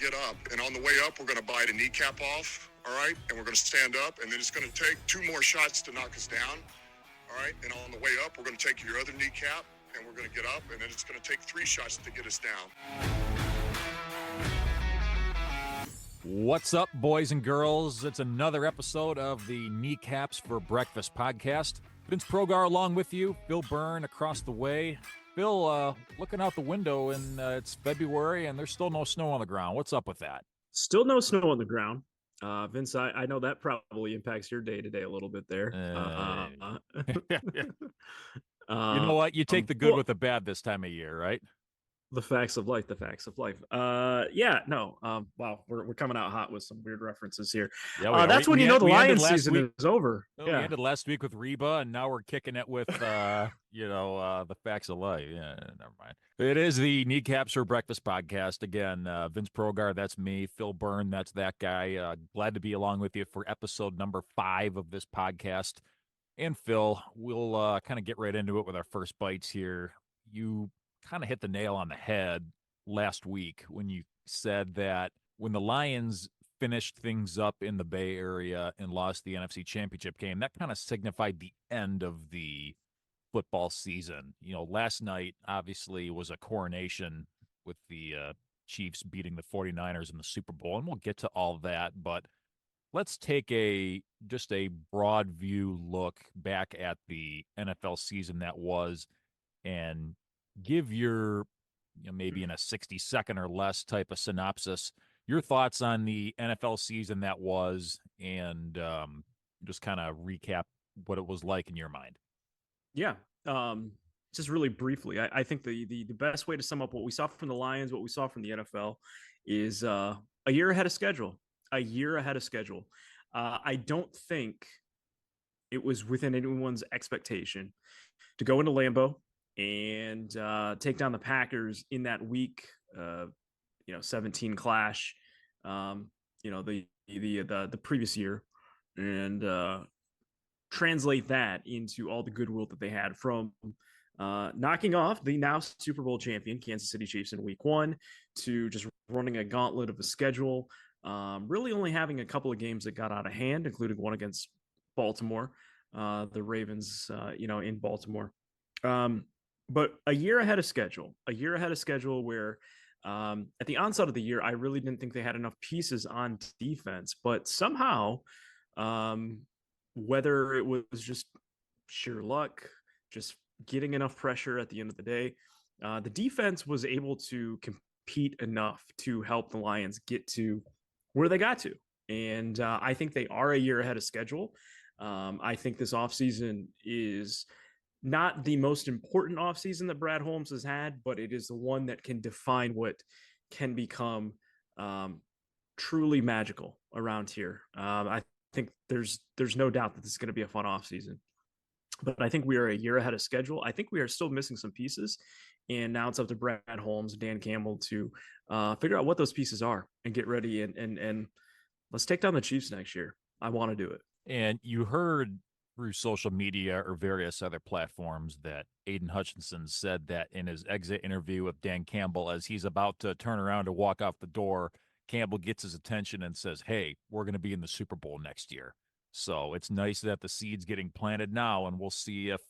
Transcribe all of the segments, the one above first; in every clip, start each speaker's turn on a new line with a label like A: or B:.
A: get up. And on the way up, we're going to bite a kneecap off, all right? And we're going to stand up, and then it's going to take 2 more shots to knock us down, all right? And on the way up, we're going to take your other kneecap, and we're going to get up, and then it's going to take 3 shots to get us down.
B: What's up, boys and girls? It's another episode of the Kneecaps for Breakfast podcast. Vince Progar along with you, Phil Byrne across the way. Phil, looking out the window, and it's February, and there's still no snow on the ground. What's up with that?
C: Still no snow on the ground. Vince, I know that probably impacts your day-to-day a little bit there.
B: You know what? You take the good with the bad this time of year, right?
C: The facts of life. Wow, we're coming out hot with some weird references here.
B: Yeah,
C: that's when you know the Lions season is over.
B: Well, we ended last week with Reba, and now we're kicking it with, the facts of life. Yeah, never mind. It is the Kneecaps for Breakfast podcast. Again, Vince Progar, that's me. Phil Byrne, that's that guy. Glad to be along with you for episode number 5 of this podcast. And Phil, we'll kind of get right into it with our first bites here. You kind of hit the nail on the head last week when you said that when the Lions finished things up in the Bay Area and lost the NFC Championship game, that kind of signified the end of the football season. You know, last night obviously was a coronation with the Chiefs beating the 49ers in the Super Bowl, and we'll get to all that, but let's take just a broad view look back at the NFL season that was and give your, maybe in a 60-second or less type of synopsis, your thoughts on the NFL season that was, and just kind of recap what it was like in your mind.
C: Yeah. Just really briefly, I think the best way to sum up what we saw from the Lions, what we saw from the NFL is a year ahead of schedule. I don't think it was within anyone's expectation to go into Lambeau and take down the Packers in that week 17 clash, the previous year, and translate that into all the goodwill that they had from knocking off the now Super Bowl champion Kansas City Chiefs in week 1 to just running a gauntlet of a schedule, really only having a couple of games that got out of hand, including one against Baltimore, the Ravens, in Baltimore. But a year ahead of schedule where at the onset of the year, I really didn't think they had enough pieces on defense, but somehow, whether it was just sheer luck, just getting enough pressure at the end of the day, the defense was able to compete enough to help the Lions get to where they got to. And I think they are a year ahead of schedule. I think this offseason is not the most important offseason that Brad Holmes has had, but it is the one that can define what can become truly magical around here. I think there's no doubt that this is going to be a fun offseason. But I think we are a year ahead of schedule. I think we are still missing some pieces. And now it's up to Brad Holmes, Dan Campbell to figure out what those pieces are and get ready. And let's take down the Chiefs next year. I want to do it.
B: And you heard through social media or various other platforms that Aiden Hutchinson said that in his exit interview with Dan Campbell, as he's about to turn around to walk out the door, Campbell gets his attention and says, hey, we're going to be in the Super Bowl next year. So it's nice that the seed's getting planted now, and we'll see if,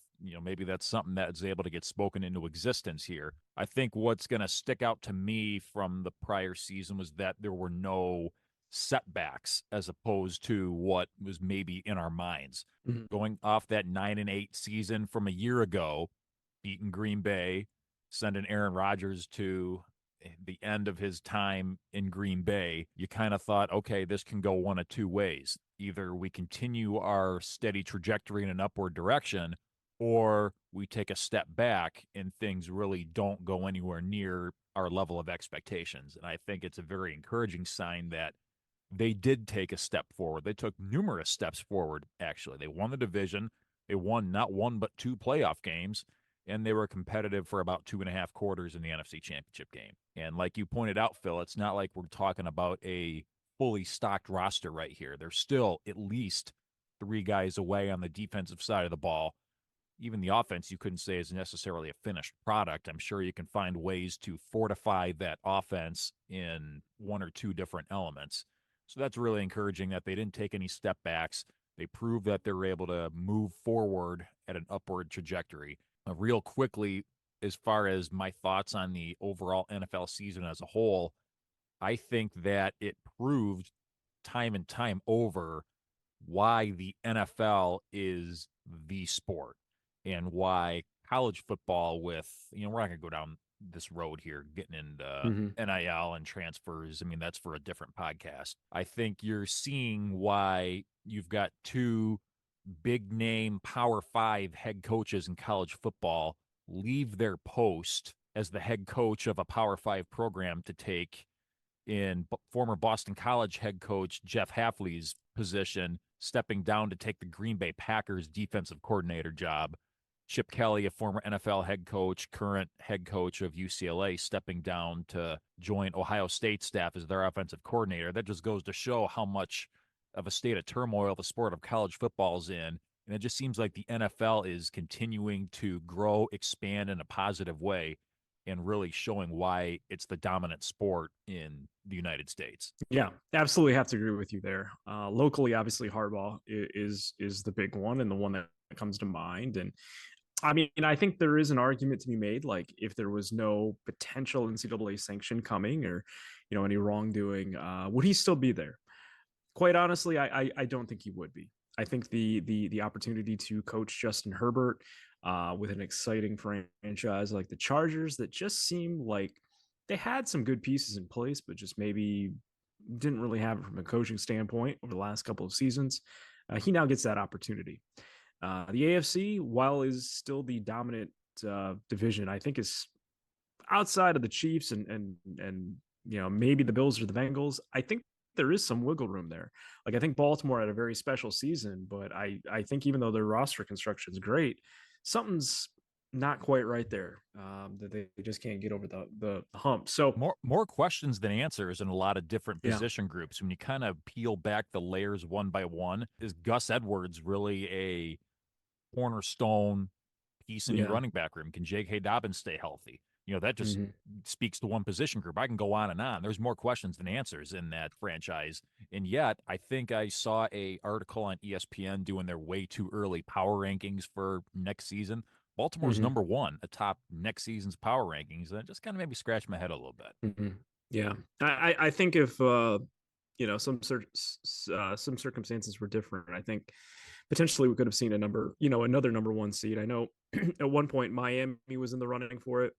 B: maybe that's something that's able to get spoken into existence here. I think what's going to stick out to me from the prior season was that there were no setbacks as opposed to what was maybe in our minds. Mm-hmm. Going off that 9-8 season from a year ago, beating Green Bay, sending Aaron Rodgers to the end of his time in Green Bay, you kind of thought, okay, this can go one of two ways. Either we continue our steady trajectory in an upward direction, or we take a step back and things really don't go anywhere near our level of expectations. And I think it's a very encouraging sign that they did take a step forward. They took numerous steps forward, actually. They won the division. They won not one but 2 playoff games, and they were competitive for about 2.5 quarters in the NFC Championship game. And like you pointed out, Phil, it's not like we're talking about a fully stocked roster right here. There's still at least 3 guys away on the defensive side of the ball even the offense you couldn't say is necessarily a finished product. I'm sure you can find ways to fortify that offense in one or two different elements. So that's really encouraging that they didn't take any step backs. They proved that they were able to move forward at an upward trajectory. Real quickly, as far as my thoughts on the overall NFL season as a whole, I think that it proved time and time over why the NFL is the sport and why college football with, we're not going to go down this road here, getting into
C: Mm-hmm.
B: NIL and transfers. I mean, that's for a different podcast. I think you're seeing why you've got two big name Power 5 head coaches in college football leave their post as the head coach of a Power 5 program to take in former Boston College head coach Jeff Hafley's position, stepping down to take the Green Bay Packers defensive coordinator job. Chip Kelly, a former NFL head coach, current head coach of UCLA, stepping down to join Ohio State staff as their offensive coordinator. That just goes to show how much of a state of turmoil the sport of college football is in. And it just seems like the NFL is continuing to grow, expand in a positive way, and really showing why it's the dominant sport in the United States.
C: Yeah, absolutely have to agree with you there. Locally, obviously, Harbaugh is the big one and the one that comes to mind. And I mean, I think there is an argument to be made, like if there was no potential NCAA sanction coming or, any wrongdoing, would he still be there? Quite honestly, I don't think he would be. I think the opportunity to coach Justin Herbert with an exciting franchise like the Chargers that just seemed like they had some good pieces in place, but just maybe didn't really have it from a coaching standpoint over the last couple of seasons. He now gets that opportunity. The AFC, while is still the dominant division, I think is outside of the Chiefs and maybe the Bills or the Bengals. I think there is some wiggle room there. Like I think Baltimore had a very special season, but I think even though their roster construction is great, something's not quite right there. That they just can't get over the hump. So
B: more questions than answers in a lot of different position groups. When you kind of peel back the layers one by one, is Gus Edwards really a cornerstone piece in your running back room? Can J.K. Dobbins stay healthy? That just speaks to one position group. I can go on and on. There's more questions than answers in that franchise. And yet, I think I saw a article on ESPN doing their way too early power rankings for next season. Baltimore's number one atop next season's power rankings. And it just kind of made me scratch my head a little bit.
C: Yeah. I think if, some circumstances were different, I think potentially we could have seen another number one seed. I know at one point Miami was in the running for it.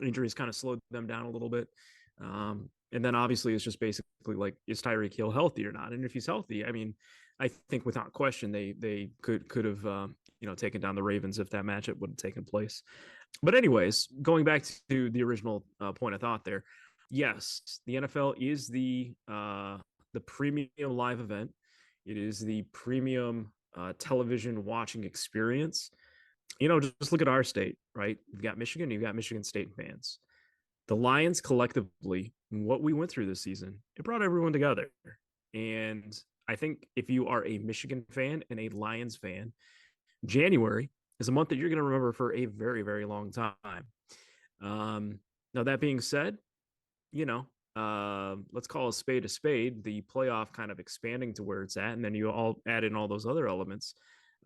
C: Injuries kind of slowed them down a little bit. And then obviously it's just basically like, is Tyreek Hill healthy or not? And if he's healthy, I mean, I think without question, they could have, taken down the Ravens if that matchup would have taken place. But anyways, going back to the original point of thought there, yes, the NFL is the premium live event. It is the premium television watching experience. Just look at our state, right? You've got Michigan, you've got Michigan State fans. The Lions collectively, what we went through this season, it brought everyone together. And I think if you are a Michigan fan and a Lions fan, January is a month that you're going to remember for a very, very long time. Now, that being said, let's call a spade, the playoff kind of expanding to where it's at. And then you all add in all those other elements.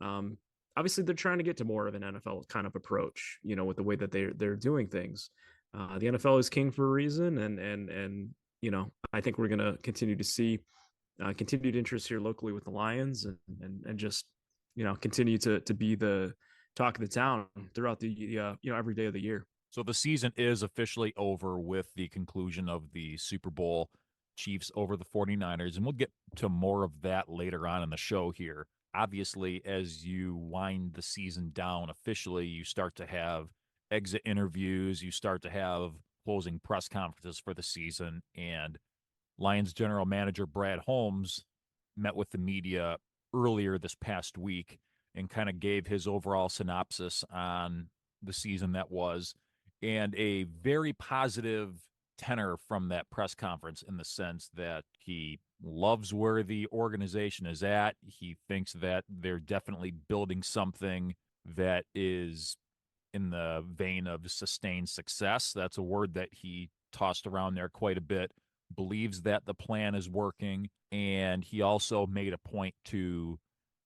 C: Obviously, they're trying to get to more of an NFL kind of approach, with the way that they're doing things. The NFL is king for a reason, and I think we're going to continue to see continued interest here locally with the Lions, and just continue to be the talk of the town throughout the every day of the year.
B: So the season is officially over with the conclusion of the Super Bowl, Chiefs over the 49ers, and we'll get to more of that later on in the show here. Obviously, as you wind the season down officially, you start to have exit interviews, you start to have closing press conferences for the season, and Lions general manager Brad Holmes met with the media earlier this past week and kind of gave his overall synopsis on the season that was, and a very positive tenor from that press conference in the sense that he loves where the organization is at. He thinks that they're definitely building something that is in the vein of sustained success. That's a word that he tossed around there quite a bit. Believes that the plan is working. And he also made a point to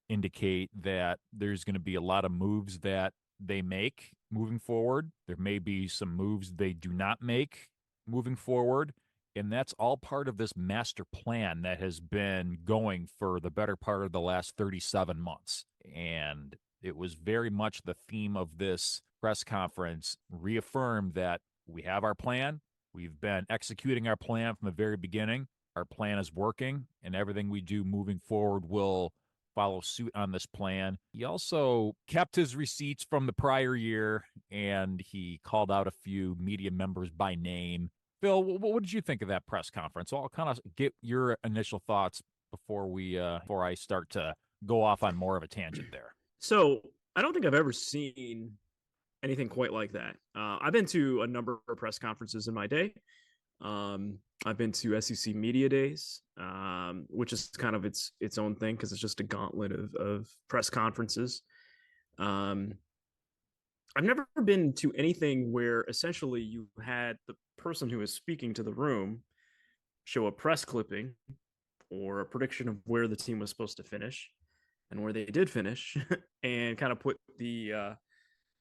B: indicate that there's going to be a lot of moves that they make moving forward. There may be some moves they do not make moving forward. And that's all part of this master plan that has been going for the better part of the last 37 months. And it was very much the theme of this press conference, reaffirmed that we have our plan. We've been executing our plan from the very beginning. Our plan is working, and everything we do moving forward will follow suit on this plan. He also kept his receipts from the prior year, and he called out a few media members by name. Phil, what did you think of that press conference? I'll kind of get your initial thoughts before I start to go off on more of a tangent there.
C: So I don't think I've ever seen anything quite like that. I've been to a number of press conferences in my day. I've been to SEC Media Days, which is kind of its own thing because it's just a gauntlet of press conferences. I've never been to anything where essentially you had the person who is speaking to the room show a press clipping or a prediction of where the team was supposed to finish and where they did finish, and kind of put the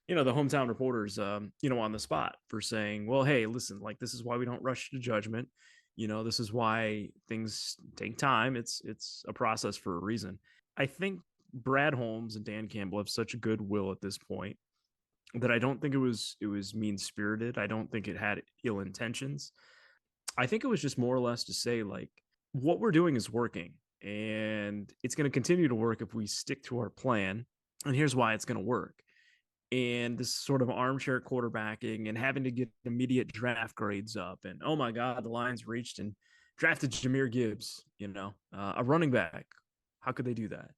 C: the hometown reporters on the spot for saying, well, hey, listen, like, this is why we don't rush to judgment. This is why things take time. It's a process for a reason. I think Brad Holmes and Dan Campbell have such a goodwill at this point that I don't think it was mean spirited. I don't think it had ill intentions. I think it was just more or less to say, like, what we're doing is working, and it's going to continue to work if we stick to our plan. And here's why it's going to work. And this sort of armchair quarterbacking and having to get immediate draft grades up. And oh my God, the Lions reached and drafted Jahmyr Gibbs, a running back. How could they do that?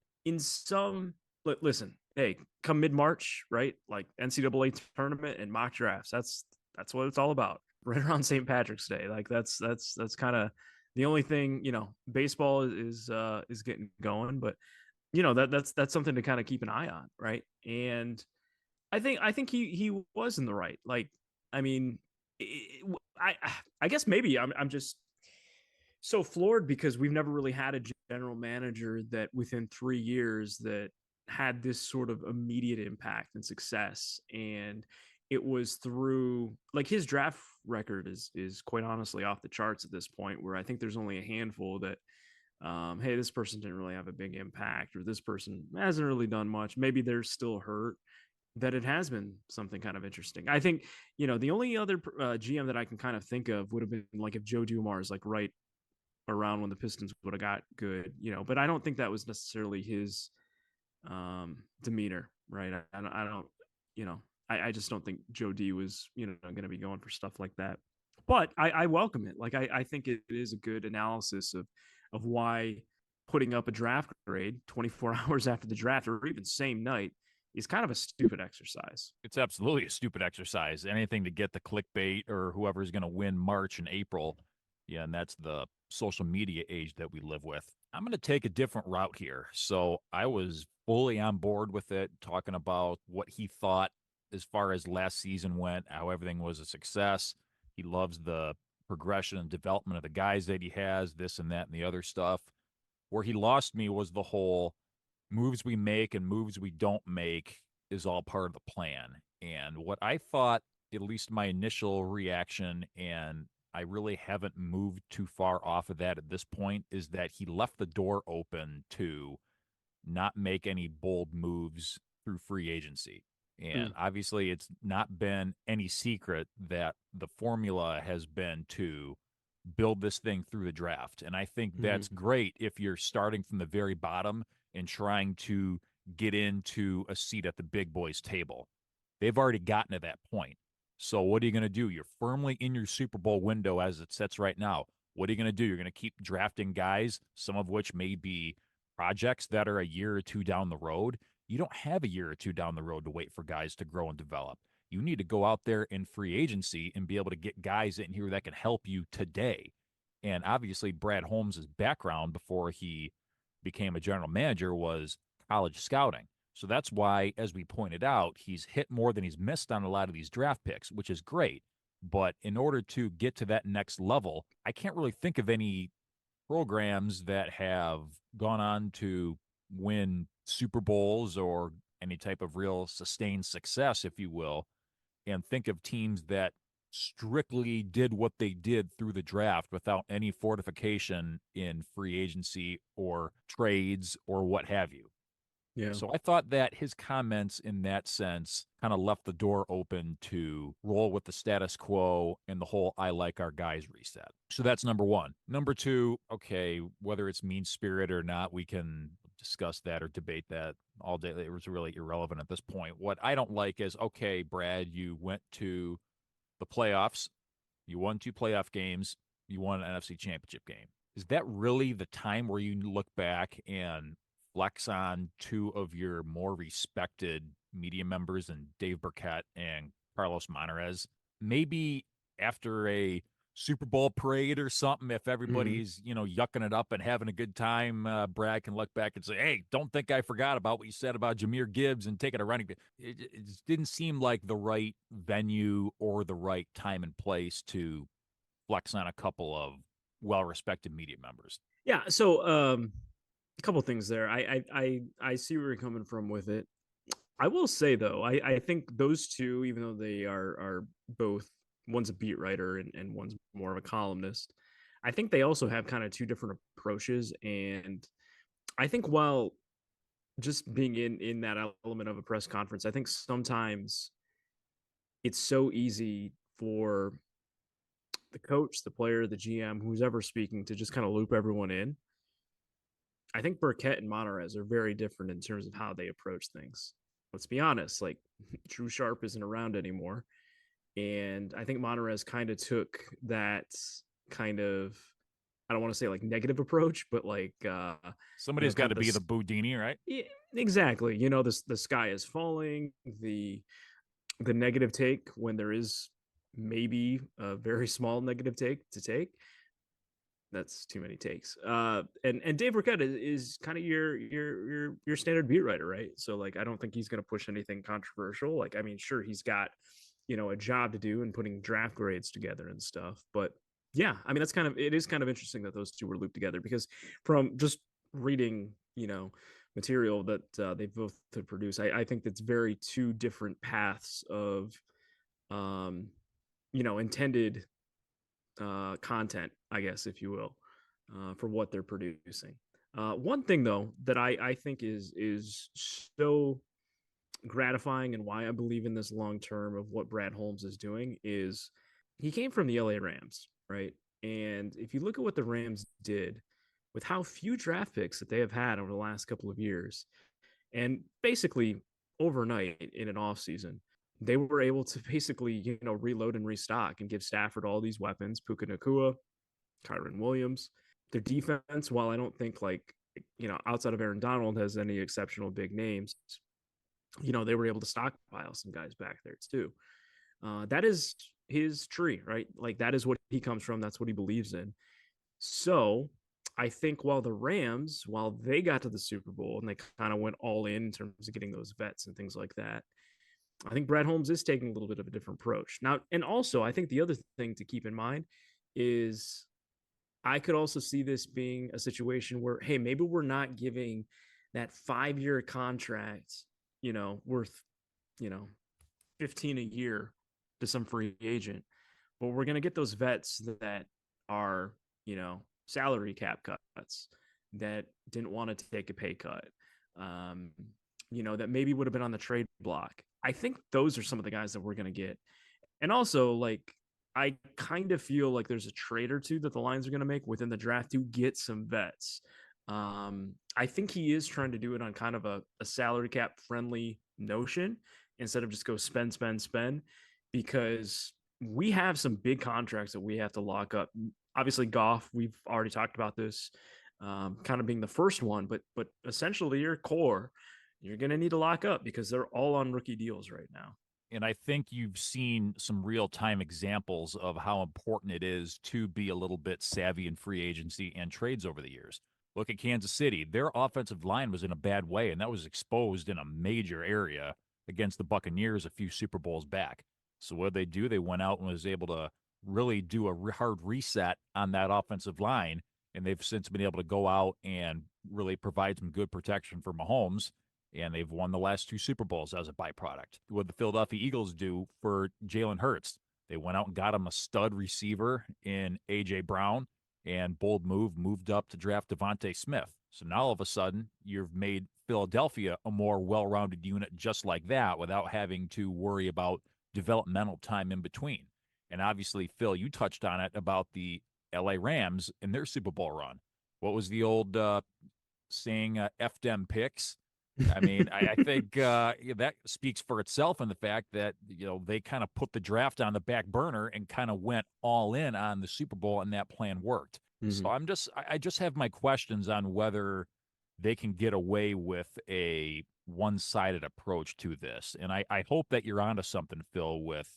C: Listen, hey, come mid-March, right? Like NCAA tournament and mock drafts. That's what it's all about. Right around St. Patrick's Day. Like that's kind of the only thing, baseball is getting going, but that's something to kind of keep an eye on, right? And I think he was in the right. Like, I mean, I guess maybe I'm just so floored because we've never really had a general manager that within 3 years that had this sort of immediate impact and success. And it was through, like, his draft record is quite honestly off the charts at this point, where I think there's only a handful that hey, this person didn't really have a big impact, or this person hasn't really done much. Maybe they're still hurt. That it has been something kind of interesting. I think, the only other GM that I can kind of think of would have been like if Joe Dumars is like right around when the Pistons would have got good, but I don't think that was necessarily his demeanor, right? I don't, I just don't think Joe D was, going to be going for stuff like that. But I welcome it. Like, I think it is a good analysis of why putting up a draft grade 24 hours after the draft, or even same night, is kind of a stupid exercise.
B: It's absolutely a stupid exercise. Anything to get the clickbait or whoever's going to win March and April. Yeah, and that's the social media age that we live with. I'm going to take a different route here. So I was fully on board with it, talking about what he thought as far as last season went, how everything was a success. He loves the progression and development of the guys that he has, this and that and the other stuff. Where he lost me was the whole moves we make and moves we don't make is all part of the plan. And what I thought, at least my initial reaction, and I really haven't moved too far off of that at this point, is that he left the door open to not make any bold moves through free agency. And obviously it's not been any secret that the formula has been to build this thing through the draft. And I think that's great if you're starting from the very bottom and trying to get into a seat at the big boys table. They've already gotten to that point. So what are you going to do? You're firmly in your Super Bowl window as it sits right now. What are you going to do? You're going to keep drafting guys, some of which may be projects that are a year or two down the road. You don't have a year or two down the road to wait for guys to grow and develop. You need to go out there in free agency and be able to get guys in here that can help you today. And obviously Brad Holmes' background before he became a general manager was college scouting. So that's why, as we pointed out, he's hit more than he's missed on a lot of these draft picks, which is great. But in order to get to that next level, I can't really think of any programs that have gone on to win Super Bowls or any type of real sustained success, if you will, and think of teams that strictly did what they did through the draft without any fortification in free agency or trades or what have you.
C: Yeah.
B: So I thought that his comments in that sense kind of left the door open to roll with the status quo and the whole I like our guys reset. So that's number one. Number two, okay, whether it's mean spirit or not, we can discuss that or debate that all day. It was really irrelevant at this point. What I don't like is, okay, Brad, you went to the playoffs, you won 2 playoff games, you won an NFC championship game. Is that really the time where you look back and flex on 2 of your more respected media members and Dave Burkett and Carlos Monterez? Maybe after a Super Bowl parade or something, if everybody's, yucking it up and having a good time, Brad can look back and say, hey, don't think I forgot about what you said about Jahmyr Gibbs and taking a running back. It just didn't seem like the right venue or the right time and place to flex on a couple of well-respected media members.
C: Yeah. So, a couple things there. I see where you're coming from with it. I will say though, I think those two, even though they are both, one's a beat writer and one's more of a columnist, I think they also have kind of two different approaches. And I think while just being in that element of a press conference, I think sometimes it's so easy for the coach, the player, the GM, who's ever speaking, to just kind of loop everyone in. I think Burkett and Monterez are very different in terms of how they approach things. Let's be honest, like Drew Sharp isn't around anymore. And I think Monterez kind of took that kind of, I don't want to say like negative approach, but like
B: Somebody's got
C: kind
B: to
C: of
B: be the Boudini, right?
C: yeah, exactly. The sky is falling, the negative take when there is maybe a very small negative take to take. That's too many takes. And Dave Burkett is kind of your standard beat writer, right? So like I don't think he's gonna push anything controversial. Like, I mean, sure, he's got, a job to do and putting draft grades together and stuff. But yeah, I mean it is kind of interesting that those two were looped together, because from just reading, material that they both have produced, I think that's very two different paths of intended content, I guess, if you will, for what they're producing. One thing though that I think is so gratifying, and why I believe in this long term of what Brad Holmes is doing, is he came from the LA Rams, right? And if you look at what the Rams did with how few draft picks that they have had over the last couple of years, and basically overnight in an offseason, they were able to basically, reload and restock and give Stafford all these weapons, Puka Nakua, Kyron Williams. Their defense, while I don't think like, outside of Aaron Donald has any exceptional big names, they were able to stockpile some guys back there too. That is his tree, right? Like that is what he comes from. That's what he believes in. So I think while the Rams, while they got to the Super Bowl and they kind of went all in terms of getting those vets and things like that, I think Brad Holmes is taking a little bit of a different approach now. And also, I think the other thing to keep in mind is I could also see this being a situation where, hey, maybe we're not giving that 5-year contract, worth, 15 a year to some free agent, but we're going to get those vets that are, salary cap cuts, that didn't want to take a pay cut, that maybe would have been on the trade block. I think those are some of the guys that we're going to get. And also, like, I kind of feel like there's a trade or two that the Lions are going to make within the draft to get some vets. I think he is trying to do it on kind of a salary cap friendly notion instead of just go spend, because we have some big contracts that we have to lock up. Obviously, Goff, we've already talked about this, kind of being the first one, but essentially your core, you're going to need to lock up because they're all on rookie deals right now.
B: And I think you've seen some real-time examples of how important it is to be a little bit savvy in free agency and trades over the years. Look at Kansas City. Their offensive line was in a bad way, and that was exposed in a major area against the Buccaneers a few Super Bowls back. So what they do? They went out and was able to really do a hard reset on that offensive line, and they've since been able to go out and really provide some good protection for Mahomes, and they've won the last 2 Super Bowls as a byproduct. What the Philadelphia Eagles do for Jalen Hurts, they went out and got him a stud receiver in A.J. Brown, and bold moved up to draft Devontae Smith. So now all of a sudden, you've made Philadelphia a more well-rounded unit just like that without having to worry about developmental time in between. And obviously, Phil, you touched on it about the LA Rams in their Super Bowl run. What was the old saying, F them picks? I mean, I think that speaks for itself in the fact that, they kind of put the draft on the back burner and kind of went all in on the Super Bowl, and that plan worked. So I just have my questions on whether they can get away with a one-sided approach to this. And I hope that you're onto something, Phil, with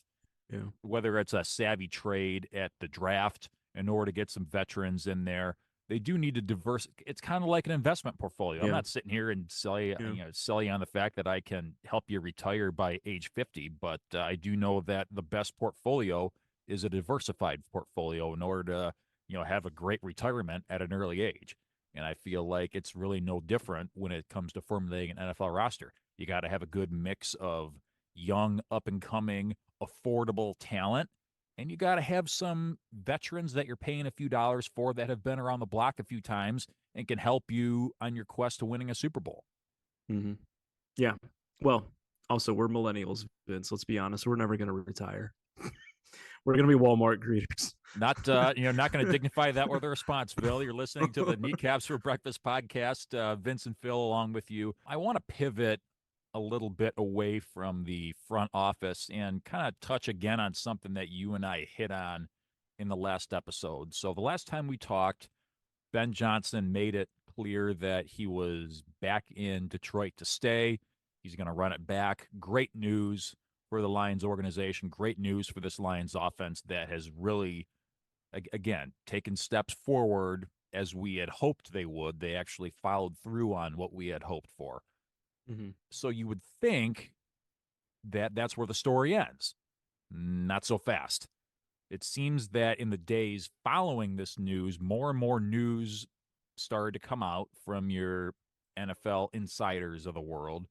B: whether it's a savvy trade at the draft in order to get some veterans in there. They do need to diverse. It's kind of like an investment portfolio. I'm not sitting here and sell you on the fact that I can help you retire by age 50, but I do know that the best portfolio is a diversified portfolio in order to, have a great retirement at an early age. And I feel like it's really no different when it comes to formulating an NFL roster. You got to have a good mix of young, up and coming, affordable talent. And you got to have some veterans that you're paying a few dollars for that have been around the block a few times and can help you on your quest to winning a Super Bowl.
C: Yeah. Well, also, we're millennials, Vince. Let's be honest. We're never going to retire. We're going to be Walmart greeters.
B: Not going to dignify that with a response, Phil. You're listening to the Kneecaps for Breakfast podcast. Vince and Phil along with you. I want to pivot a little bit away from the front office and kind of touch again on something that you and I hit on in the last episode. So the last time we talked, Ben Johnson made it clear that he was back in Detroit to stay. He's going to run it back. Great news for the Lions organization. Great news for this Lions offense that has really, again, taken steps forward as we had hoped they would. They actually followed through on what we had hoped for. So you would think that that's where the story ends. Not so fast. It seems that in the days following this news, more and more news started to come out from your NFL insiders of the world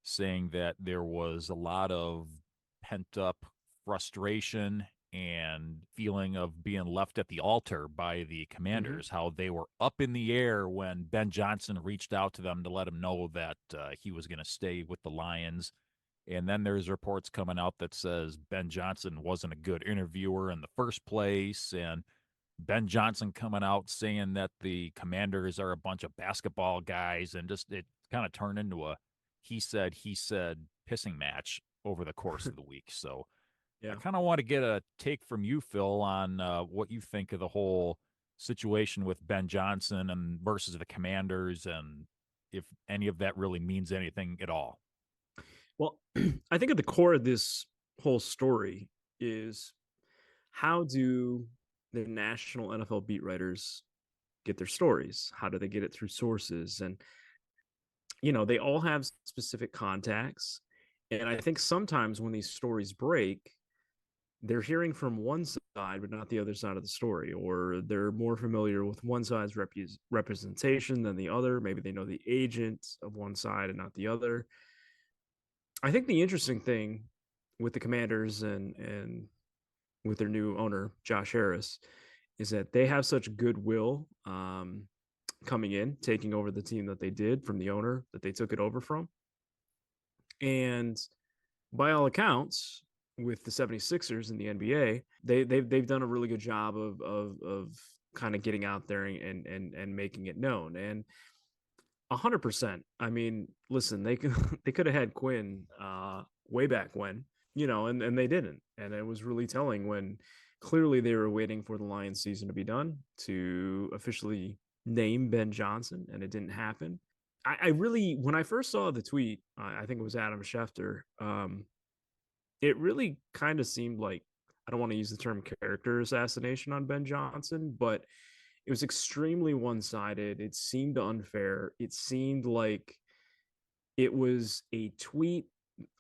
B: saying that there was a lot of pent-up frustration and feeling of being left at the altar by the Commanders, how they were up in the air when Ben Johnson reached out to them to let him know that he was going to stay with the Lions. And then there's reports coming out that says Ben Johnson wasn't a good interviewer in the first place, and Ben Johnson coming out saying that the Commanders are a bunch of basketball guys, and just it kind of turned into a he said pissing match over the course of the week. So I kind of want to get a take from you, Phil, on what you think of the whole situation with Ben Johnson and versus the Commanders, and if any of that really means anything at all.
C: Well, I think at the core of this whole story is how do the national NFL beat writers get their stories? How do they get it through sources? And, they all have specific contacts. And I think sometimes when these stories break, they're hearing from one side, but not the other side of the story, or they're more familiar with one side's representation than the other. Maybe they know the agent of one side and not the other. I think the interesting thing with the Commanders and with their new owner, Josh Harris, is that they have such goodwill coming in, taking over the team that they did from the owner that they took it over from. And by all accounts, with the 76ers in the NBA, they've done a really good job of kind of getting out there and making it known. And 100%. I mean, listen, they could have had Quinn way back when, and they didn't. And it was really telling when clearly they were waiting for the Lions season to be done to officially name Ben Johnson, and it didn't happen. I really, when I first saw the tweet, I think it was Adam Schefter, it really kind of seemed like, I don't want to use the term character assassination on Ben Johnson, but it was extremely one-sided. It seemed unfair. It seemed like it was a tweet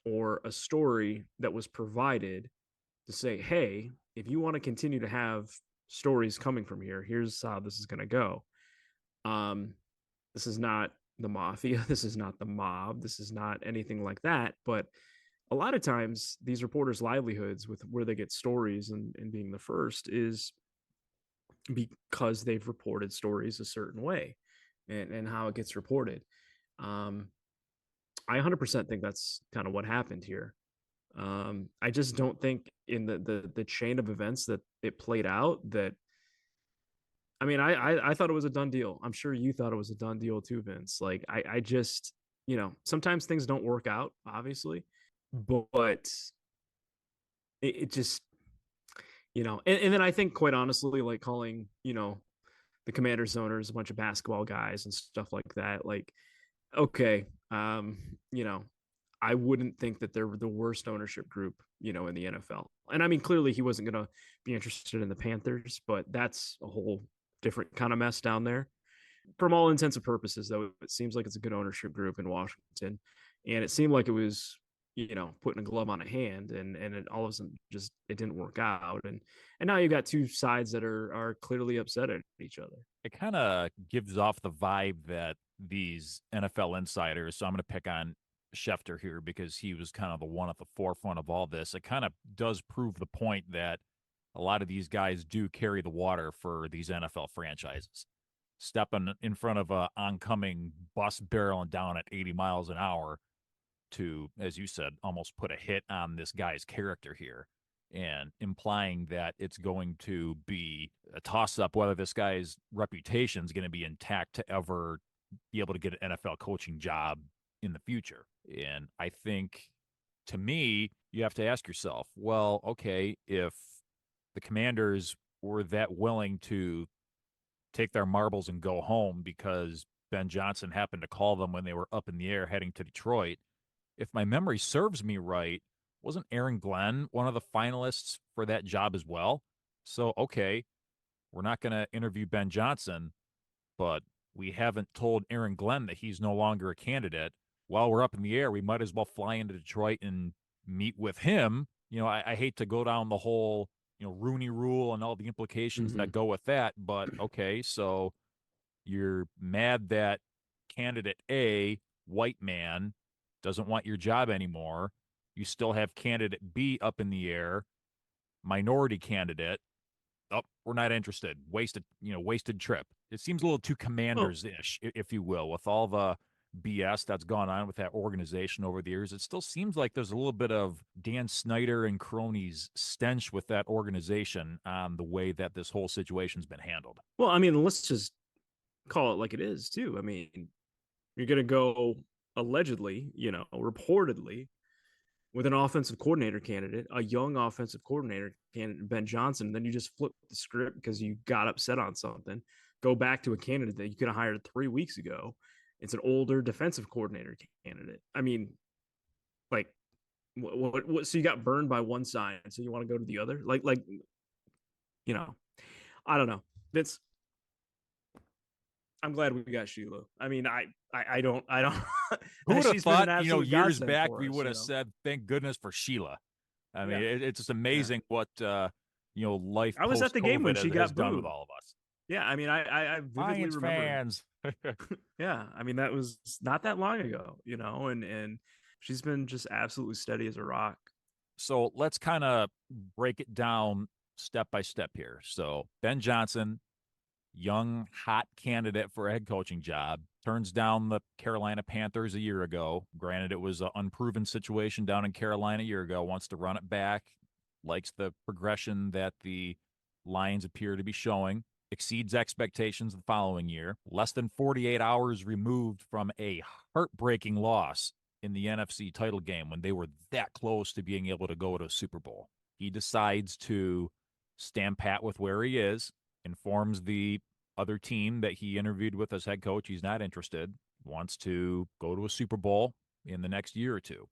C: or a story that was provided to say, hey, if you want to continue to have stories coming from here, here's how this is going to go. This is not the mafia. This is not the mob. This is not anything like that. But a lot of times, these reporters' livelihoods with where they get stories and being the first is because they've reported stories a certain way and how it gets reported. I 100% think that's kind of what happened here. I just don't think in the chain of events that it played out that I mean I thought it was a done deal. I'm sure you thought it was a done deal too, Vince. Like I just sometimes things don't work out, obviously, but it just and then I think quite honestly, like calling the Commanders owners a bunch of basketball guys and stuff like that, like okay, you know I wouldn't think that they're the worst ownership group, in the NFL. And I mean, clearly he wasn't going to be interested in the Panthers, but that's a whole different kind of mess down there. From all intents and purposes, though, it seems like it's a good ownership group in Washington. And it seemed like it was, putting a glove on a hand and it all of a sudden just it didn't work out. And now you got two sides that are clearly upset at each other.
B: It kind of gives off the vibe that these NFL insiders, so I'm going to pick on Schefter here because he was kind of the one at the forefront of all this. It kind of does prove the point that a lot of these guys do carry the water for these NFL franchises. Stepping in front of a oncoming bus barreling down at 80 miles an hour to, as you said, almost put a hit on this guy's character here and implying that it's going to be a toss-up whether this guy's reputation is going to be intact to ever be able to get an NFL coaching job in the future. And I think, to me, you have to ask yourself, well, okay, if the Commanders were that willing to take their marbles and go home because Ben Johnson happened to call them when they were up in the air heading to Detroit, if my memory serves me right, wasn't Aaron Glenn one of the finalists for that job as well? So, okay, we're not going to interview Ben Johnson, but we haven't told Aaron Glenn that he's no longer a candidate. While we're up in the air, we might as well fly into Detroit and meet with him. I hate to go down the whole, Rooney Rule and all the implications that go with that, but okay, so you're mad that candidate A, white man, doesn't want your job anymore. You still have candidate B up in the air, minority candidate. Oh, we're not interested. Wasted trip. It seems a little too Commanders-ish, if you will, with all the BS that's gone on with that organization over the years. It still seems like there's a little bit of Dan Snyder and cronies stench with that organization on the way that this whole situation's been handled.
C: Well, I mean, let's just call it like it is, too. I mean, you're going to go allegedly, reportedly with an offensive coordinator candidate, a young offensive coordinator candidate, Ben Johnson. Then you just flip the script because you got upset on something. Go back to a candidate that you could have hired 3 weeks ago. It's an older defensive coordinator candidate. I mean, like, what? So you got burned by one side, so you want to go to the other? Like, I don't know. I'm glad we got Sheila. I mean, I don't.
B: Who would have thought, years back we would have said, "Thank goodness for Sheila." I mean, it's just amazing what life.
C: I was at the game when she got
B: done with all of us.
C: Yeah, I mean, I vividly remember.
B: Fans.
C: Yeah, I mean that was not that long ago, and she's been just absolutely steady as a rock.
B: So let's kind of break it down step by step here. So Ben Johnson, young, hot candidate for a head coaching job, turns down the Carolina Panthers a year ago. Granted, it was an unproven situation down in Carolina a year ago, wants to run it back, likes the progression that the Lions appear to be showing, exceeds expectations the following year, less than 48 hours removed from a heartbreaking loss in the NFC title game when they were that close to being able to go to a Super Bowl. He decides to stand pat with where he is, informs the other team that he interviewed with as head coach he's not interested, wants to go to a Super Bowl in the next year or two.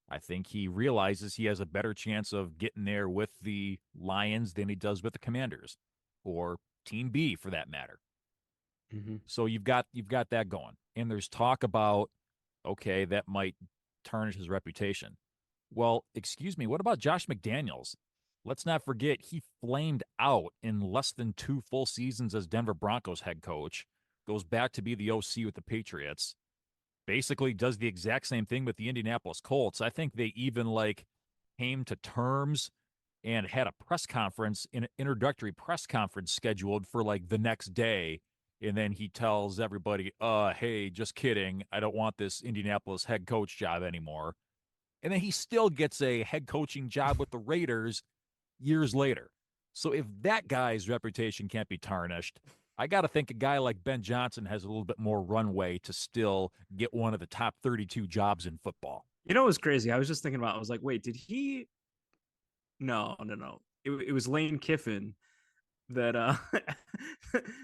B: I think he realizes he has a better chance of getting there with the Lions than he does with the Commanders, or Team B for that matter.
C: Mm-hmm.
B: So you've got that going. And there's talk about, okay, that might tarnish his reputation. Well, excuse me, what about Josh McDaniels? Let's not forget he flamed out in less than 2 full seasons as Denver Broncos head coach, goes back to be the OC with the Patriots, basically does the exact same thing with the Indianapolis Colts. I think they even came to terms and had a press conference, an introductory press conference scheduled for the next day. And then he tells everybody, hey, just kidding. I don't want this Indianapolis head coach job anymore. And then he still gets a head coaching job with the Raiders years later. So if that guy's reputation can't be tarnished, I got to think a guy like Ben Johnson has a little bit more runway to still get one of the top 32 jobs in football.
C: You know what's crazy? I was just thinking about. I was like, wait, did he? No, no, no. It was Lane Kiffin that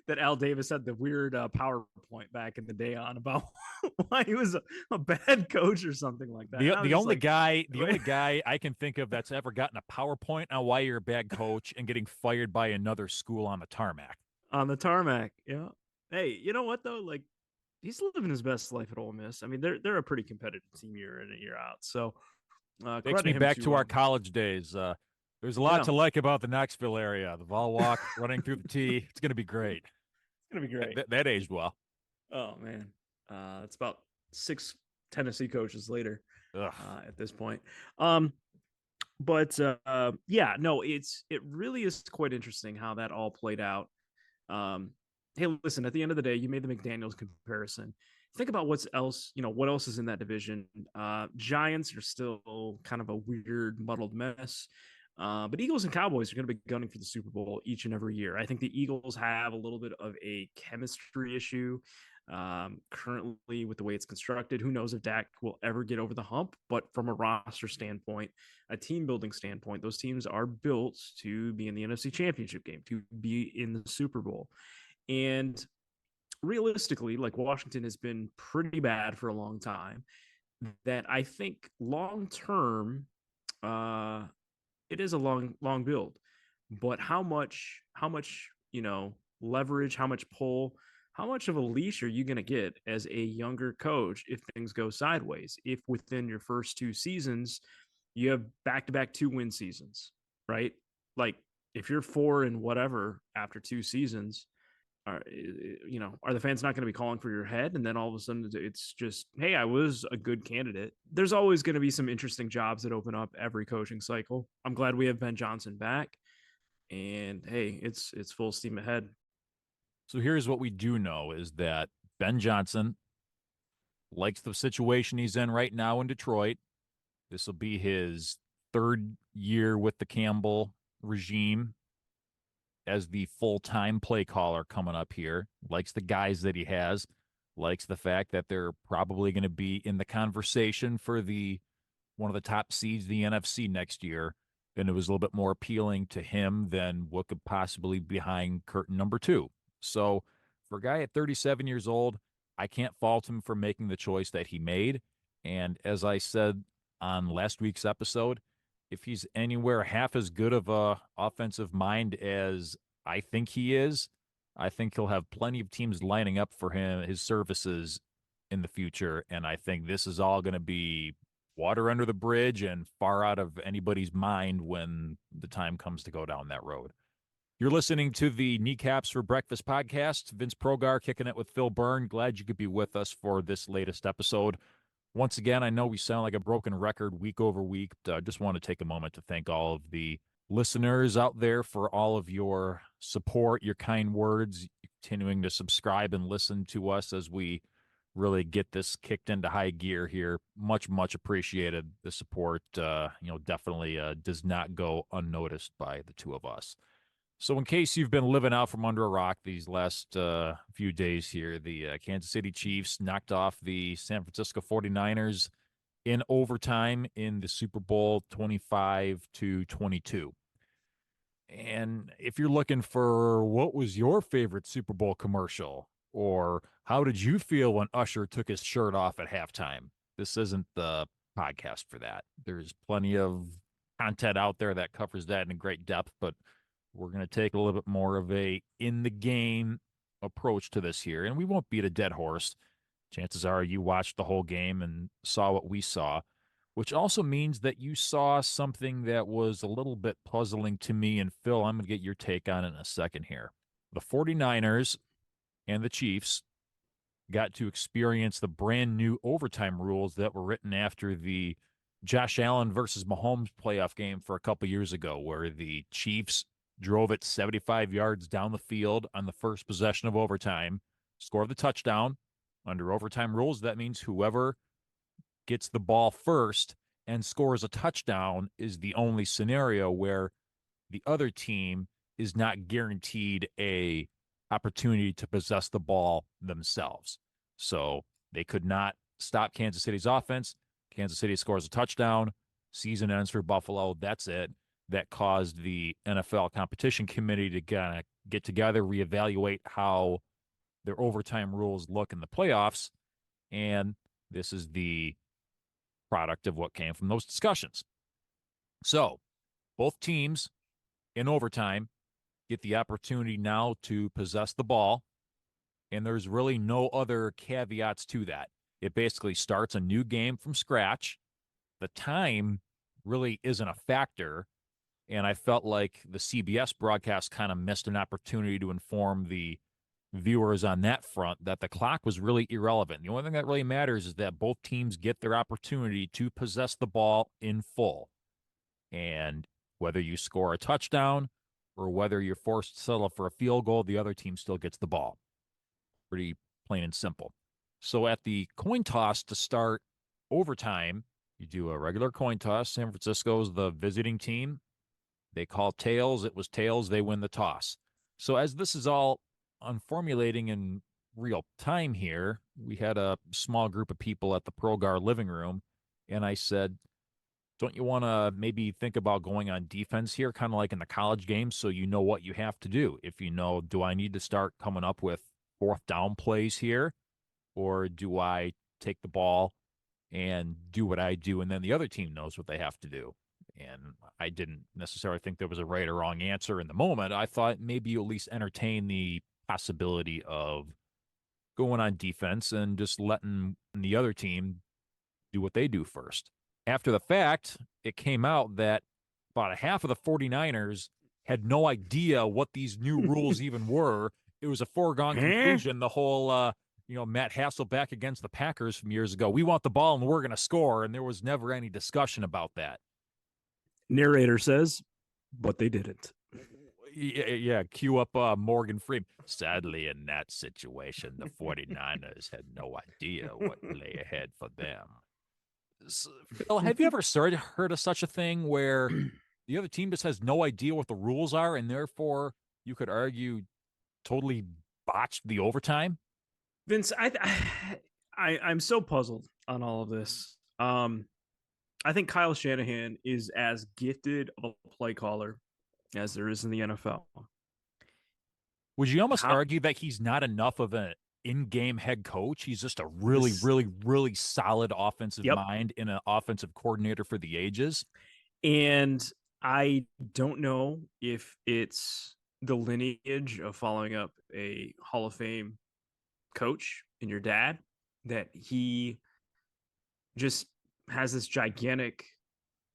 C: that Al Davis had the weird PowerPoint back in the day on about why he was a bad coach or something like that.
B: The only guy I can think of that's ever gotten a PowerPoint on why you're a bad coach and getting fired by another school on the tarmac.
C: On the tarmac, yeah. Hey, you know what though? Like, he's living his best life at Ole Miss. I mean, they're a pretty competitive team year in and year out. So
B: Takes me back to our college days. There's a lot to like about the Knoxville area. The vol walk, running through the tee. It's going to be great.
C: It's going to be great.
B: That aged well.
C: Oh, man. It's about 6 Tennessee coaches later at this point. But yeah, no, it really is quite interesting how that all played out. Hey, listen, at the end of the day, you made the McDaniels comparison. Think about what else is in that division. Giants are still kind of a weird, muddled mess. But Eagles and Cowboys are going to be gunning for the Super Bowl each and every year. I think the Eagles have a little bit of a chemistry issue currently with the way it's constructed. Who knows if Dak will ever get over the hump? But from a roster standpoint, a team building standpoint, those teams are built to be in the NFC Championship game, to be in the Super Bowl. And realistically, like, Washington has been pretty bad for a long time, that I think long term, it is a long build. But how much, leverage, how much pull, how much of a leash are you going to get as a younger coach if things go sideways? If within your first 2 seasons, you have back-to-back 2-win seasons, right? Like, if you're 4 and whatever after 2 seasons, are the fans not going to be calling for your head? And then all of a sudden it's just, hey, I was a good candidate. There's always going to be some interesting jobs that open up every coaching cycle. I'm glad we have Ben Johnson back, and hey, it's full steam ahead.
B: So here's what we do know is that Ben Johnson likes the situation he's in right now in Detroit. This will be his 3rd year with the Campbell regime as the full-time play caller coming up here. Likes the guys that he has. Likes the fact that they're probably going to be in the conversation for one of the top seeds in the NFC next year. And it was a little bit more appealing to him than what could possibly be behind curtain number 2. So for a guy at 37 years old, I can't fault him for making the choice that he made. And as I said on last week's episode, if he's anywhere half as good of a offensive mind as I think he is, I think he'll have plenty of teams lining up for his services in the future. And I think this is all going to be water under the bridge and far out of anybody's mind when the time comes to go down that road. You're listening to the Kneecaps for Breakfast podcast. Vince Progar kicking it with Phil Byrne. Glad you could be with us for this latest episode. Once again, I know we sound like a broken record week over week, but I just want to take a moment to thank all of the listeners out there for all of your support, your kind words, continuing to subscribe and listen to us as we really get this kicked into high gear here. Much, much appreciated. The support, definitely does not go unnoticed by the two of us. So in case you've been living out from under a rock these last few days here, the Kansas City Chiefs knocked off the San Francisco 49ers in overtime in the Super Bowl 25-22. And if you're looking for what was your favorite Super Bowl commercial, or how did you feel when Usher took his shirt off at halftime, this isn't the podcast for that. There's plenty of content out there that covers that in great depth, but we're going to take a little bit more of a in the game approach to this here, and we won't beat a dead horse. Chances are you watched the whole game and saw what we saw, which also means that you saw something that was a little bit puzzling to me. And Phil, I'm going to get your take on it in a second here. The 49ers and the Chiefs got to experience the brand new overtime rules that were written after the Josh Allen versus Mahomes playoff game for a couple years ago, where the Chiefs drove it 75 yards down the field on the first possession of overtime, scored the touchdown. Under overtime rules, that means whoever gets the ball first and scores a touchdown is the only scenario where the other team is not guaranteed a opportunity to possess the ball themselves. So they could not stop Kansas City's offense. Kansas City scores a touchdown. Season ends for Buffalo. That's it. That caused the NFL competition committee to kind of get together, reevaluate how their overtime rules look in the playoffs. And this is the product of what came from those discussions. So both teams in overtime get the opportunity now to possess the ball, and there's really no other caveats to that. It basically starts a new game from scratch. The time really isn't a factor, and I felt like the CBS broadcast kind of missed an opportunity to inform the viewers on that front that the clock was really irrelevant. The only thing that really matters is that both teams get their opportunity to possess the ball in full. And whether you score a touchdown or whether you're forced to settle for a field goal, the other team still gets the ball. Pretty plain and simple. So at the coin toss to start overtime, you do a regular coin toss. San Francisco's the visiting team. They call tails. It was tails. They win the toss. So as this is all unformulating in real time here, we had a small group of people at the ProGar living room, and I said, don't you want to maybe think about going on defense here, kind of like in the college game, so you know what you have to do? If you know, do I need to start coming up with fourth down plays here, or do I take the ball and do what I do, and then the other team knows what they have to do? And I didn't necessarily think there was a right or wrong answer in the moment. I thought maybe you at least entertain the possibility of going on defense and just letting the other team do what they do first. After the fact, it came out that about a half of the 49ers had no idea what these new rules even were. It was a foregone conclusion. The whole, Matt Hasselbeck against the Packers from years ago. We want the ball and we're going to score. And there was never any discussion about that.
C: Narrator says, but they didn't.
B: Yeah, cue up Morgan Freeman. Sadly, in that situation, the 49ers had no idea what lay ahead for them. Phil, have you ever heard of such a thing where the other team just has no idea what the rules are, and therefore you could argue totally botched the overtime?
C: Vince, I'm so puzzled on all of this. I think Kyle Shanahan is as gifted of a play caller as there is in the NFL.
B: Would you almost argue that he's not enough of an in-game head coach? He's just a really solid offensive mind and an offensive coordinator for the ages.
C: And I don't know if it's the lineage of following up a Hall of Fame coach in your dad, that he just has this gigantic,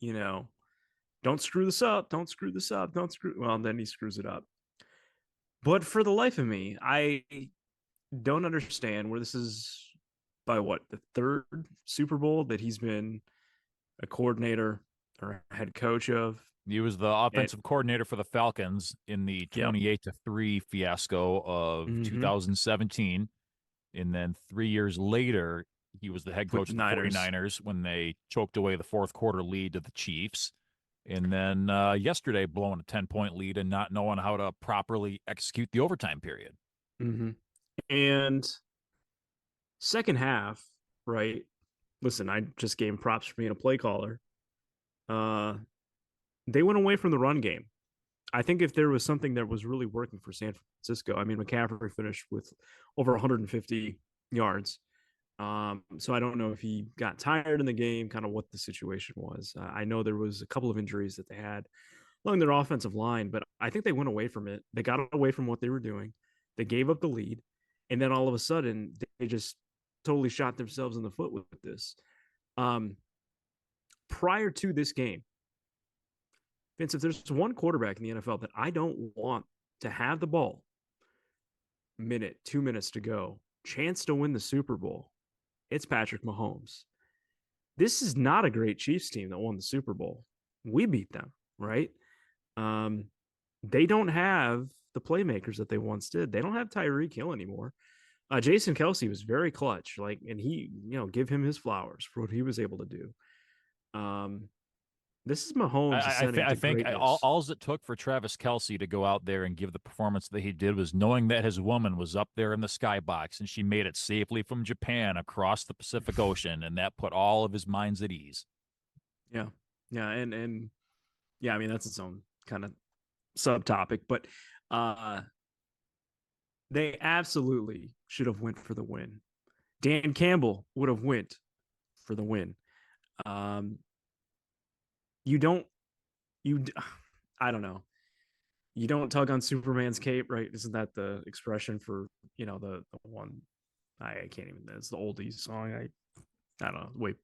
C: don't screw this up, well, then he screws it up. But for the life of me, I don't understand where this is by the third Super Bowl that he's been a coordinator or a head coach of.
B: He was the offensive coordinator for the Falcons in the 28-3 fiasco of 2017. And then 3 years later, he was the head coach of the 49ers when they choked away the fourth quarter lead to the Chiefs. And then yesterday, blowing a 10-point lead and not knowing how to properly execute the overtime period.
C: Mm-hmm. And second half, right? Listen, I just gave him props for being a play caller. They went away from the run game. I think if there was something that was really working for San Francisco, I mean, McCaffrey finished with over 150 yards. So I don't know if he got tired in the game, kind of what the situation was. I know there was a couple of injuries that they had along their offensive line, but I think they went away from it. They got away from what they were doing. They gave up the lead, and then all of a sudden they just totally shot themselves in the foot with this. Prior to this game, Vince, if there's one quarterback in the NFL that I don't want to have the ball, minute, 2 minutes to go, chance to win the Super Bowl, it's Patrick Mahomes. This is not a great Chiefs team that won the Super Bowl. We beat them, right? They don't have the playmakers that they once did. They don't have Tyreek Hill anymore. Jason Kelsey was very clutch, and he, give him his flowers for what he was able to do. This is Mahomes ascending
B: I
C: to
B: think
C: greatness.
B: all it took for Travis Kelsey to go out there and give the performance that he did was knowing that his woman was up there in the skybox and she made it safely from Japan across the Pacific Ocean, and that put all of his minds at ease.
C: Yeah, and yeah, I mean that's its own kind of subtopic, but they absolutely should have went for the win. Dan Campbell would have went for the win. You don't, I don't know. You don't tug on Superman's cape, right? Isn't that the expression for, the one, I can't even, it's the oldies song. I don't know, way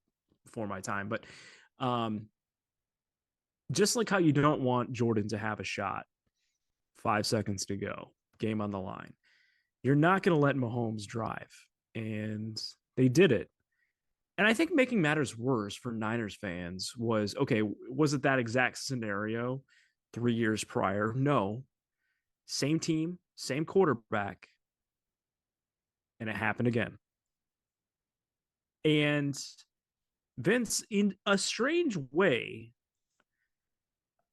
C: before my time, but just like how you don't want Jordan to have a shot 5 seconds to go, game on the line, you're not going to let Mahomes drive. And they did it. And I think making matters worse for Niners fans was, okay, was it that exact scenario 3 years prior? No. Same team, same quarterback, and it happened again. And Vince, in a strange way,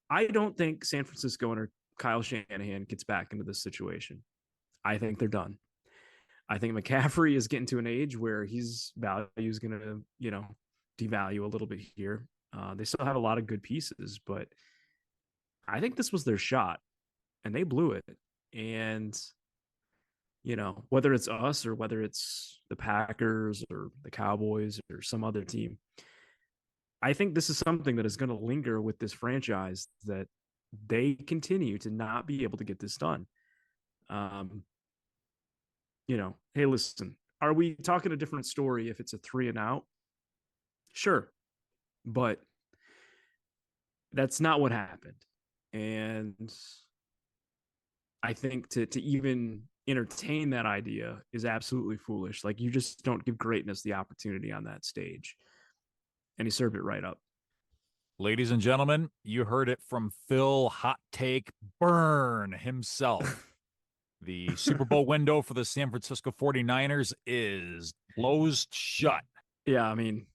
C: I don't think San Francisco under Kyle Shanahan gets back into this situation. I think they're done. I think McCaffrey is getting to an age where his value is going to, devalue a little bit here. They still have a lot of good pieces, but I think this was their shot and they blew it. And, whether it's us or whether it's the Packers or the Cowboys or some other team, I think this is something that is going to linger with this franchise, that they continue to not be able to get this done. Hey, listen, are we talking a different story if it's a 3 and out? Sure. But that's not what happened. And I think to even entertain that idea is absolutely foolish. Like, you just don't give greatness the opportunity on that stage. And he served it right up.
B: Ladies and gentlemen, you heard it from Phil Hot Take Burn himself. The Super Bowl window for the San Francisco 49ers is closed shut.
C: Yeah, I mean,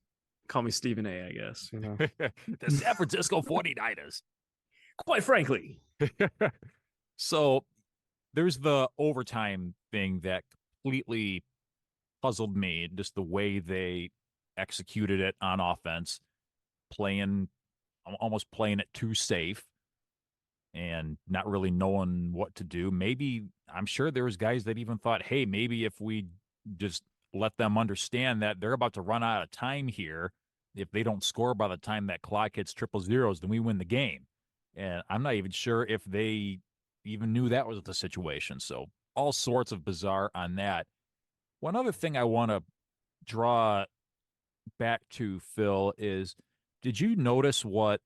C: call me Stephen A, I guess.
B: The San Francisco 49ers.
C: Quite frankly.
B: So there's the overtime thing that completely puzzled me, just the way they executed it on offense, almost playing it too safe and not really knowing what to do. Maybe, I'm sure there was guys that even thought, hey, maybe if we just let them understand that they're about to run out of time here, if they don't score by the time that clock hits 000, then we win the game. And I'm not even sure if they even knew that was the situation. So all sorts of bizarre on that. One other thing I want to draw back to, Phil, is did you notice what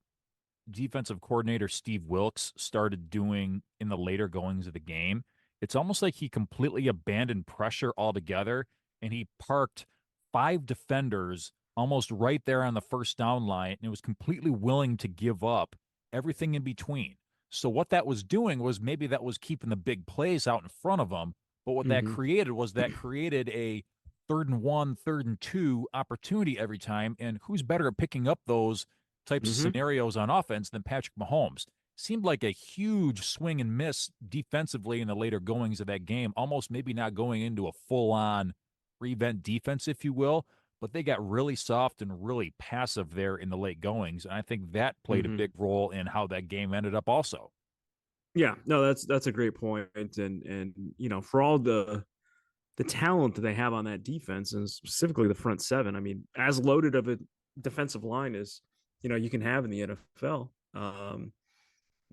B: defensive coordinator Steve Wilks started doing in the later goings of the game? It's almost like he completely abandoned pressure altogether, and he parked 5 defenders almost right there on the first down line, and was completely willing to give up everything in between. So what that was doing was, maybe that was keeping the big plays out in front of them, but what that created was a 3rd and 1, 3rd and 2 opportunity every time. And who's better at picking up those types of scenarios on offense than Patrick Mahomes? Seemed like a huge swing and miss defensively in the later goings of that game, almost maybe not going into a full-on prevent defense, if you will, but they got really soft and really passive there in the late goings. And I think that played a big role in how that game ended up also.
C: Yeah, no, that's a great point. And for all the talent that they have on that defense, and specifically the front seven, I mean, as loaded of a defensive line as you can have in the NFL.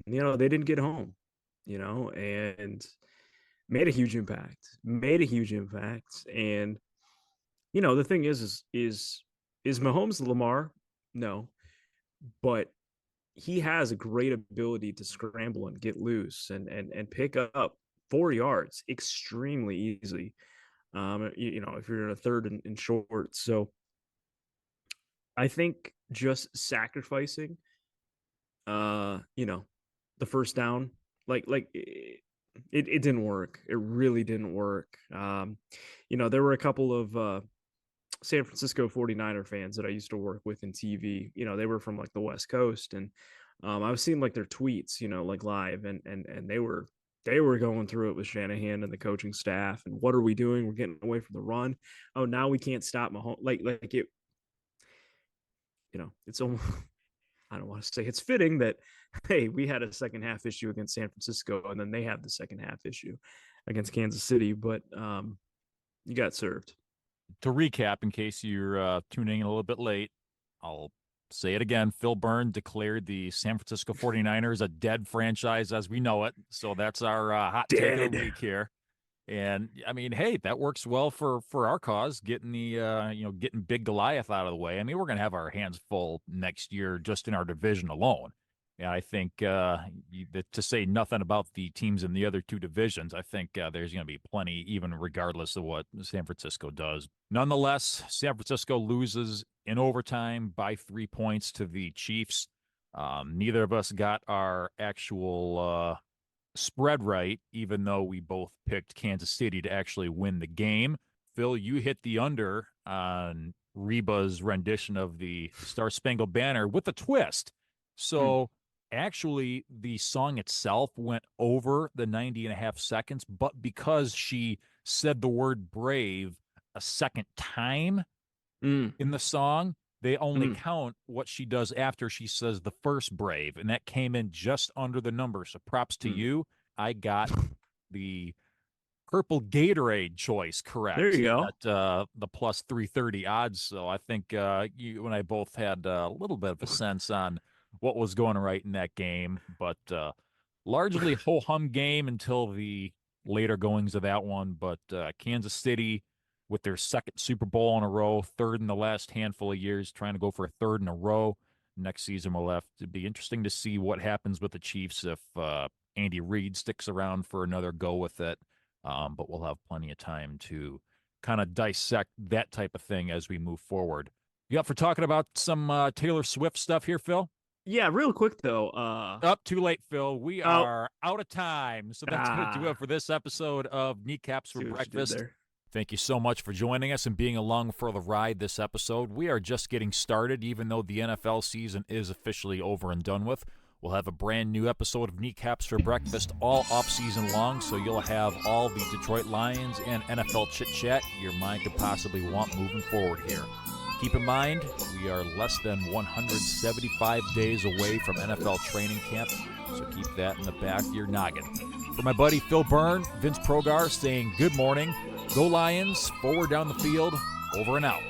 C: They didn't get home, and made a huge impact. And the thing is Mahomes Lamar? No, but he has a great ability to scramble and get loose and pick up 4 yards extremely easily. If you're in a third and short. So I think just sacrificing, the first down, it didn't work. It really didn't work. There were a couple of San Francisco 49er fans that I used to work with in TV. They were from like the West Coast, and I was seeing like their tweets, like live, and they were going through it with Shanahan and the coaching staff. And what are we doing? We're getting away from the run. Oh, now we can't stop Mahomes. Like it. It's almost. I don't want to say it's fitting that, hey, we had a second half issue against San Francisco, and then they have the second half issue against Kansas City. But you got served.
B: To recap, in case you're tuning in a little bit late, I'll say it again. Phil Byrne declared the San Francisco 49ers a dead franchise as we know it. So that's our hot take of the week here. And I mean, hey, that works well for our cause, getting the getting Big Goliath out of the way. I mean, we're going to have our hands full next year just in our division alone. And I think to say nothing about the teams in the other two divisions, I think there's going to be plenty, even regardless of what San Francisco does. Nonetheless, San Francisco loses in overtime by 3 points to the Chiefs. Neither of us got our actual spread right, even though we both picked Kansas City to actually win the game. Phil, you hit the under on Reba's rendition of the Star Spangled Banner with a twist. So actually the song itself went over the 90.5 seconds, but because she said the word brave a second time in the song, they only count what she does after she says the first brave, and that came in just under the number. So props to you. I got the purple Gatorade choice correct.
C: There you go.
B: At the plus 330 odds. So I think you and I both had a little bit of a sense on what was going right in that game, but largely ho-hum game until the later goings of that one. But Kansas City, with their second Super Bowl in a row, third in the last handful of years, trying to go for a third in a row. Next season will have to be interesting to see what happens with the Chiefs if Andy Reid sticks around for another go with it. But we'll have plenty of time to kind of dissect that type of thing as we move forward. You up for talking about some Taylor Swift stuff here, Phil?
C: Yeah, real quick though.
B: Up too late, Phil. We are out of time. So that's going to do it for this episode of Kneecaps for Breakfast. Thank you so much for joining us and being along for the ride this episode. We are just getting started, even though the NFL season is officially over and done with. We'll have a brand new episode of Kneecaps for Breakfast all off-season long, so you'll have all the Detroit Lions and NFL chit-chat your mind could possibly want moving forward here. Keep in mind, we are less than 175 days away from NFL training camp, so keep that in the back of your noggin. For my buddy Phil Byrne, Vince Progar saying good morning. Go Lions, forward down the field, over and out.